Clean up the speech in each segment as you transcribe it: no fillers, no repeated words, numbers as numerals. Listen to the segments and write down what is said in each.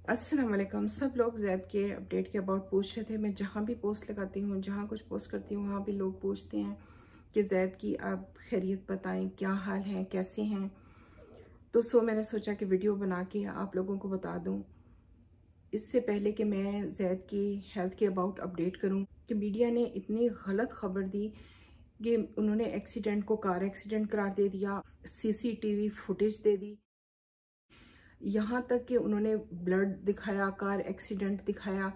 अस्सलाम वालेकुम। सब लोग ज़ैद के अपडेट के अबाउट पूछ रहे थे। मैं जहाँ भी पोस्ट लगाती हूँ, जहाँ कुछ पोस्ट करती हूँ, वहाँ भी लोग पूछते हैं कि ज़ैद की आप खैरियत बताएं, क्या हाल है, कैसे हैं। तो मैंने सोचा कि वीडियो बना के आप लोगों को बता दूँ। इससे पहले कि मैं ज़ैद की हेल्थ के अबाउट अपडेट करूँ कि मीडिया ने इतनी गलत खबर दी कि उन्होंने एक्सीडेंट को कार एक्सीडेंट करार दे दिया, CCTV फुटेज दे दी, यहाँ तक कि उन्होंने ब्लड दिखाया, कार एक्सीडेंट दिखाया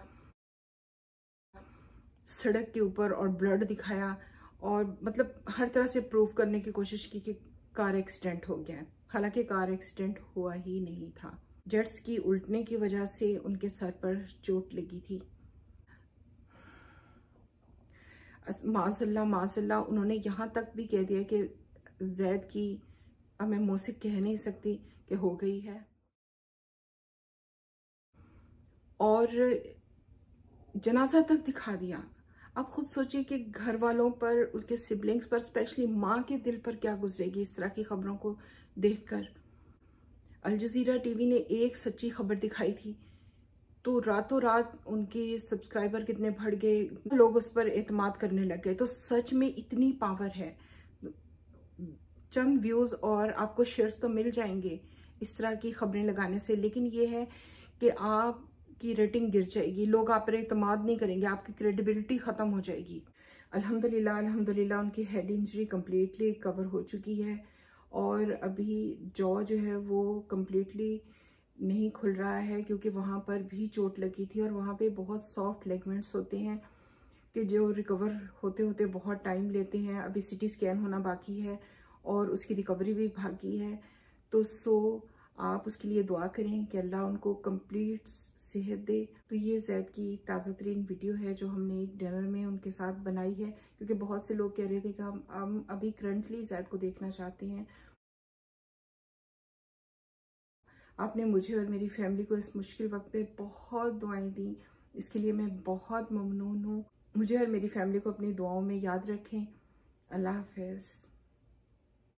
सड़क के ऊपर और ब्लड दिखाया, और मतलब हर तरह से प्रूव करने की कोशिश की कि कार एक्सीडेंट हो गया है। हालांकि कार एक्सीडेंट हुआ ही नहीं था। जेट्स की उल्टने की वजह से उनके सर पर चोट लगी थी। माज़ल्ला उन्होंने यहाँ तक भी कह दिया कि ज़ैद की, अब मैं मुँह से कह नहीं सकती कि हो गई है। और जनाजा तक दिखा दिया। आप खुद सोचिए कि घर वालों पर, उसके सिबलिंग्स पर, स्पेशली माँ के दिल पर क्या गुजरेगी इस तरह की खबरों को देखकर। अल जज़ीरा टीवी ने एक सच्ची खबर दिखाई थी तो रातों रात उनके सब्सक्राइबर कितने बढ़ गए, लोग उस पर एतमाद करने लग गए। तो सच में इतनी पावर है। चंद व्यूज और आपको शेयर्स तो मिल जाएंगे इस तरह की खबरें लगाने से, लेकिन ये है कि आपकी रेटिंग गिर जाएगी, लोग आप पर एतमाद नहीं करेंगे, आपकी क्रेडिबिलिटी खत्म हो जाएगी। अल्हम्दुलिल्लाह उनकी हेड इंजरी कम्प्लीटली कवर हो चुकी है और अभी जॉ जो है वो कम्प्लीटली नहीं खुल रहा है, क्योंकि वहाँ पर भी चोट लगी थी और वहाँ पे बहुत सॉफ्ट लिगामेंट्स होते हैं कि जो रिकवर होते होते बहुत टाइम लेते हैं। अभी CT स्कैन होना बाकी है और उसकी रिकवरी भी बाकी है। तो आप उसके लिए दुआ करें कि अल्लाह उनको कंप्लीट सेहत दे। तो ये ज़ैद की ताज़ा तरीन वीडियो है जो हमने एक डिनर में उनके साथ बनाई है, क्योंकि बहुत से लोग कह रहे थे कि हम अभी करंटली ज़ैद को देखना चाहते हैं। आपने मुझे और मेरी फैमिली को इस मुश्किल वक्त पे बहुत दुआएं दी, इसके लिए मैं बहुत ममनून हूँ। मुझे और मेरी फैमिली को अपनी दुआओं में याद रखें। अल्लाह हाफ़िज़।